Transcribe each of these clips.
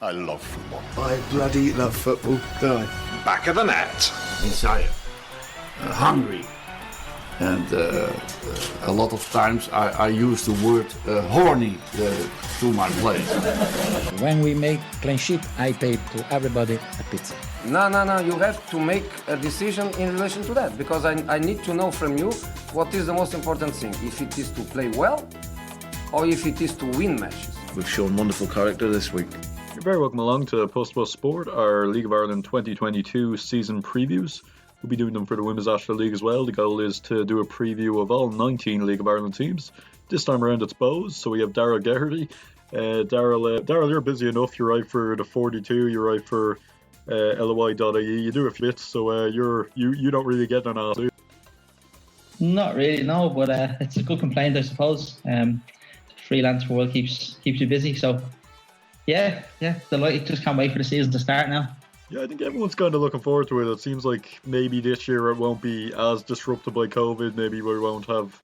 I love football. I bloody love football, don't I? Back of the net. Desire, hungry, and a lot of times I use the word horny to my players. When we make clean sheet, I pay to everybody a pizza. No, you have to make a decision in relation to that, because I need to know from you what is the most important thing, if it is to play well or if it is to win matches. We've shown wonderful character this week. You're very welcome along to PostToPost Sport, our League of Ireland 2022 season previews. We'll be doing them for the Women's National League as well. The goal is to do a preview of all 19 League of Ireland teams. This time around it's Bohs, so we have Darryl Geraghty. Darryl, you're busy enough. You're right for the 42, you're right for LOI.ie. You do a flits, so you don't really get an ass, do you? Not really, no, but it's a good complaint, I suppose. Freelance world keeps you busy, so yeah, delighted. Just can't wait for the season to start now. Yeah, I think everyone's kind of looking forward to it. It seems like maybe this year it won't be as disrupted by COVID. Maybe we won't have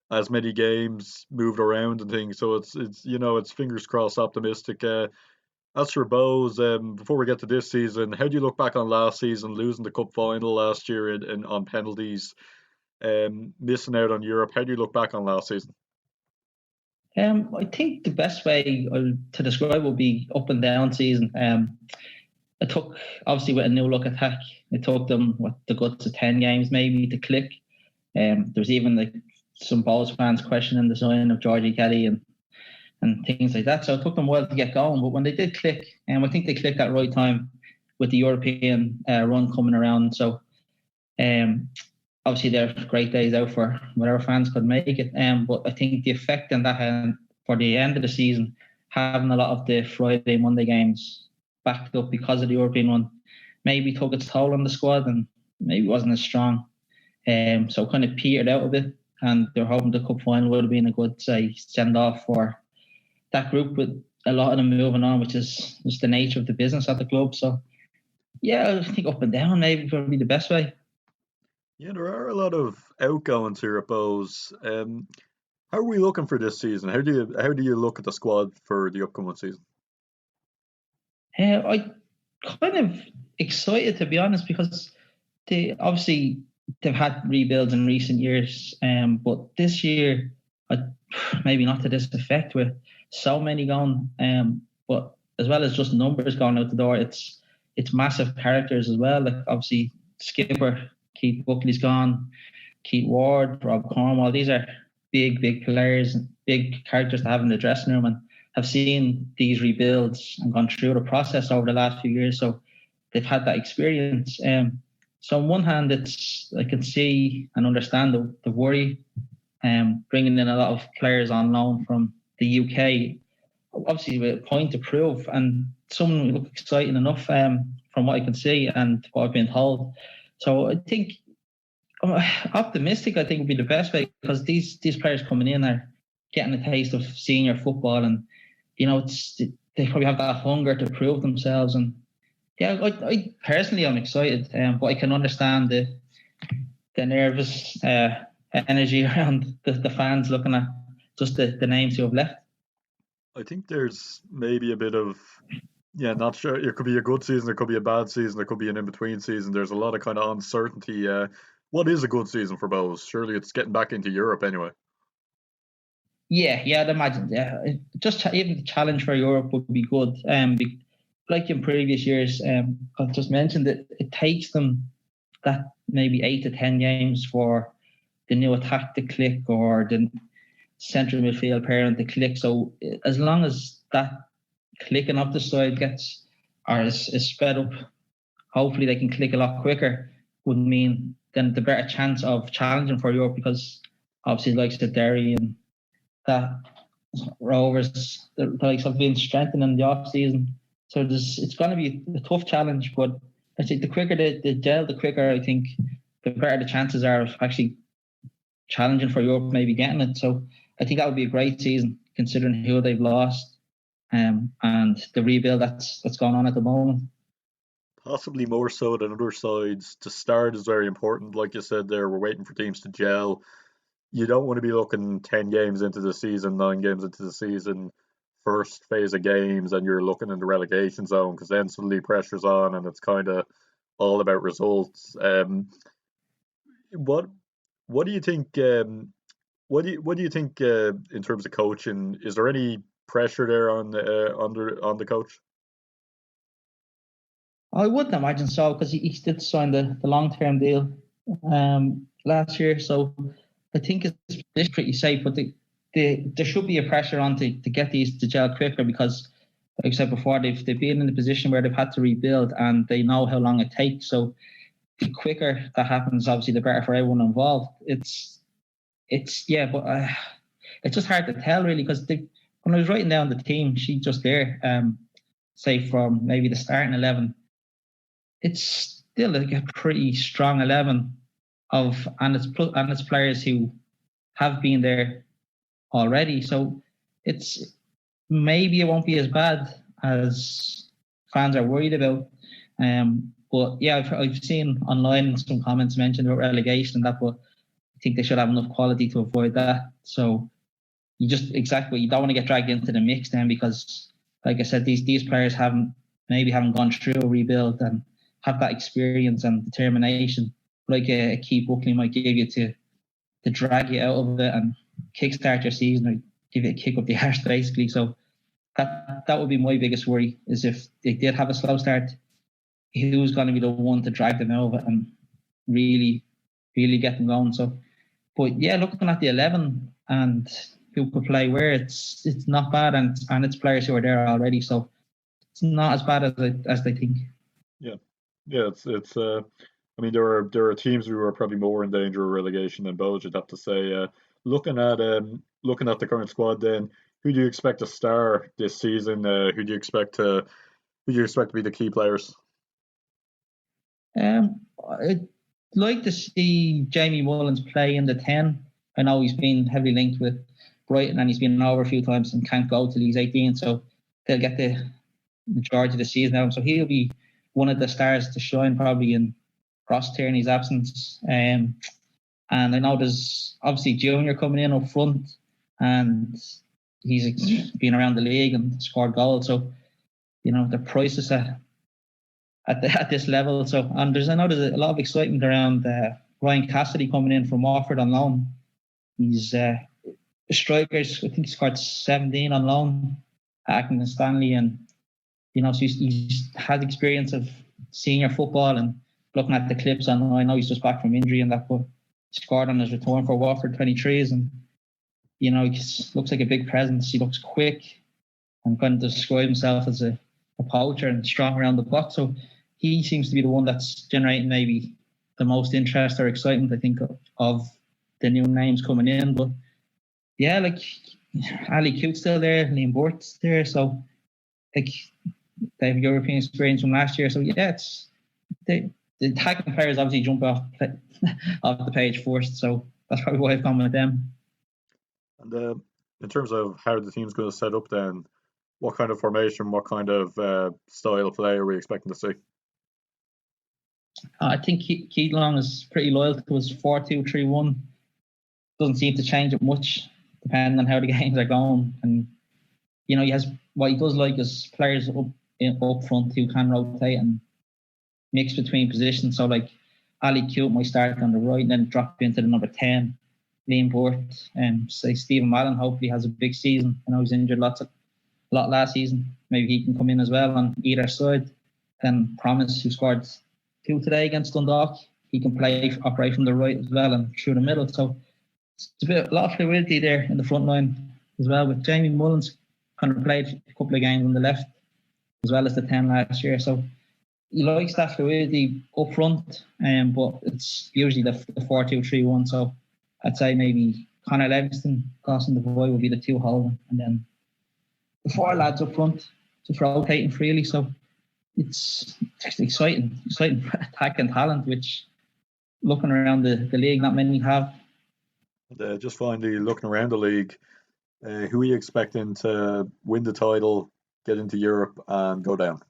as many games moved around and things. So it's fingers crossed optimistic. As for Bohs, before we get to this season, how do you look back on last season, losing the cup final last year on penalties, missing out on Europe? How do you look back on last season? I think the best way to describe would be up and down season. It took, obviously with a new look attack, it took them the guts of 10 games maybe to click. There's even some Bohs fans questioning the sign of Geraghty and things like that. So it took them a while to get going. But when they did click, I think they clicked at the right time with the European run coming around. So obviously there are great days out for whatever fans could make it. But I think the effect on that for the end of the season, having a lot of the Friday, Monday games backed up because of the European one, maybe took its toll on the squad and maybe wasn't as strong. So kind of petered out a bit, and they're hoping the cup final would have been a good, send off for that group, with a lot of them moving on, which is just the nature of the business at the club. So yeah, I think up and down maybe would be the best way. Yeah, there are a lot of outgoings here at Bohs. How are we looking for this season? How do you look at the squad for the upcoming season? I kind of excited, to be honest, because they've had rebuilds in recent years, but this year, maybe not to this effect with so many gone, but as well as just numbers going out the door, it's massive characters as well. Like obviously skipper Keith Buckley's gone, Keith Ward, Rob Cornwall. These are big players, big characters to have in the dressing room, and have seen these rebuilds and gone through the process over the last few years. So they've had that experience. So on one hand, I can see and understand the worry, bringing in a lot of players on loan from the UK, obviously with a point to prove, and some look exciting enough from what I can see and what I've been told. So I think optimistic, I think, would be the best way, because these players coming in are getting a taste of senior football, and they probably have that hunger to prove themselves. And yeah, I personally am excited, but I can understand the nervous energy around the fans looking at just the names who have left. I think there's maybe a bit of, not sure. It could be a good season, it could be a bad season, it could be an in-between season. There's a lot of kind of uncertainty. What is a good season for Bohs? Surely it's getting back into Europe anyway. Yeah, I'd imagine. Yeah, just even the challenge for Europe would be good. Like in previous years, I've just mentioned that it takes them that maybe 8 to 10 games for the new attack to click or the central midfield parent to click. So as long as that clicking up the side is sped up, hopefully they can click a lot quicker, would mean then the better chance of challenging for Europe, because obviously the likes of Derry and that Rovers, the likes have been strengthened in the off season. So it's going to be a tough challenge, but I think the quicker they gel, the quicker I think the better the chances are of actually challenging for Europe, maybe getting it. So I think that would be a great season, considering who they've lost and the rebuild that's going on at the moment. Possibly more so than other sides. To start is very important. Like you said there, we're waiting for teams to gel. You don't want to be looking 10 games into the season, 9 games into the season, first phase of games and you're looking in the relegation zone, because then suddenly pressure's on and it's kind of all about results. What do you think? What do you think in terms of coaching? Is there any pressure there on the coach? I wouldn't imagine so, because he did sign the long-term deal last year. So I think it's pretty safe. But there should be a pressure on to get these to gel quicker, because, like I said before, they've been in a position where they've had to rebuild and they know how long it takes. So the quicker that happens, obviously, the better for everyone involved. But it's just hard to tell, really, because when I was writing down the team sheet just there, say from maybe the starting 11, it's still like a pretty strong 11 and it's players who have been there already. So maybe it won't be as bad as fans are worried about. But yeah, I've seen online some comments mentioned about relegation and that, but I think they should have enough quality to avoid that. So you don't want to get dragged into the mix then, because, like I said, these players haven't gone through a rebuild and have that experience and determination like a Keith Buckley might give you to drag you out of it and kickstart your season, or give you a kick up the arse, basically. So that would be my biggest worry, is if they did have a slow start, who's going to be the one to drag them out of it and really, really get them going. So, but yeah, looking at the 11 and who could play where, it's not bad, and it's players who are there already, so it's not as bad as they think. Yeah, it's. I mean, there are teams who are probably more in danger of relegation than Bohs, you'd have to say. Looking at the current squad, then who do you expect to star this season? Who do you expect to be the key players? I'd like to see Jamie Mullins play in the 10. I know he's been heavily linked with Brighton and he's been over a few times and can't go till he's 18, so they'll get the majority of the season now. So he'll be one of the stars to shine, probably, in Ross Tierney's absence. And I know there's obviously Junior coming in up front, and he's been around the league and scored goals. So, the prices at this level. So, and there's a lot of excitement around Ryan Cassidy coming in from Watford on loan. He's strikers. I think he scored 17 on loan at Accrington Stanley, and so he's had experience of senior football, and looking at the clips, and I know he's just back from injury and that, but he scored on his return for Watford 23s, and he looks like a big presence. He looks quick and kind of describe himself as a poacher and strong around the box. So he seems to be the one that's generating maybe the most interest or excitement, I think, of the new names coming in. But yeah, like Ali Cute's still there, Liam Bort's there, so like they have European experience from last year. So yeah, it's the attacking players obviously jump off the page first, so that's probably why I've gone with them. And in terms of how the team's going to set up, then what kind of formation, what kind of style of play are we expecting to see? I think Keith Long is pretty loyal to his 4-2-3-1. Doesn't seem to change it much depending on how the games are going. And he has, what he does like is players up front who can rotate and mix between positions. So like Ali Cute might start on the right and then drop into the number 10. Liam Bort and say Stephen Mallon hopefully has a big season. I know he's injured a lot last season. Maybe he can come in as well on either side. Then Promise, who scored 2 today against Dundalk, he can operate from the right as well and through the middle. So it's a lot of fluidity there in the front line as well, with Jamie Mullins kind of played a couple of games on the left as well as the 10 last year. So he likes that fluidity up front, but it's usually the 4-2-3-1. So I'd say maybe Conor Livingston, Dawson Devoy will be the 2 holding, and then the 4 lads up front just rotating freely. So it's exciting attack and talent, which looking around the league, not many have. Just finally, looking around the league, who are you expecting to win the title, get into Europe, and go down?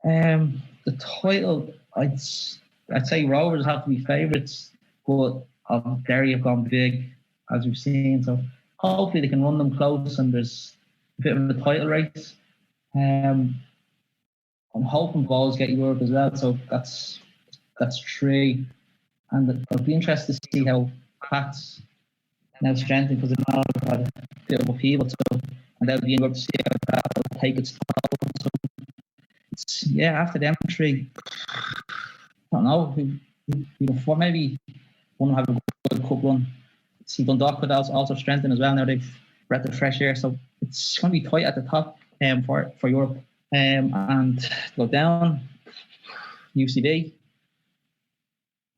The title, I'd say Rovers have to be favourites, but Derry have gone big, as we've seen. So hopefully they can run them close and there's a bit of a title race. I'm hoping Bohs get Europe as well, so that's 3. And I'll be interested to see how Pats now strengthened, because they've now had a bit of upheaval, so, and they'll be in Europe to see how that will take its toll. So it's, after them 3, I don't know, maybe one will have a good cup run. See Dundalk could also strengthen as well. Now they've breath of fresh air, so it's going to be tight at the top for Europe. And go down, UCD.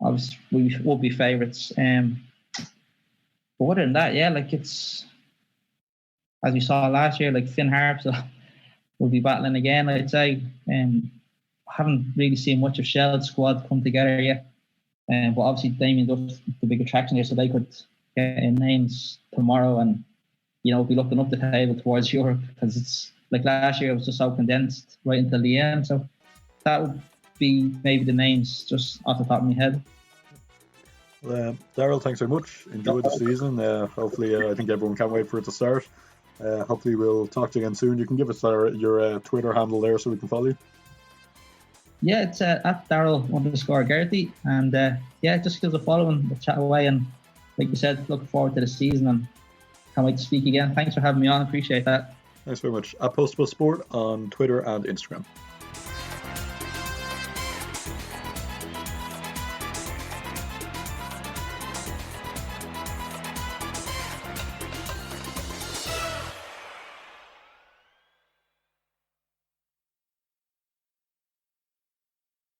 Obviously, we will be favourites. But other than that, it's as we saw last year, like Finn Harps will be battling again, I'd say. Haven't really seen much of Sheld's squad come together yet. But obviously Damien Duff's the big attraction here, so they could get in names tomorrow and, be looking up the table towards Europe, because it's like last year it was just so condensed right until the end. So that would be maybe the names just off the top of my head. Darryl, thanks very much. Enjoy the season. Hopefully, I think everyone can't wait for it to start. Hopefully we'll talk to you again soon. You can give us your Twitter handle there so we can follow you. Yeah, it's at Darryl_Geraghty, and just give us a follow and we'll chat away. And like you said, looking forward to the season and can't wait to speak again. Thanks for having me on. Appreciate that. Thanks very much. At PostToPost.Sport on Twitter and Instagram.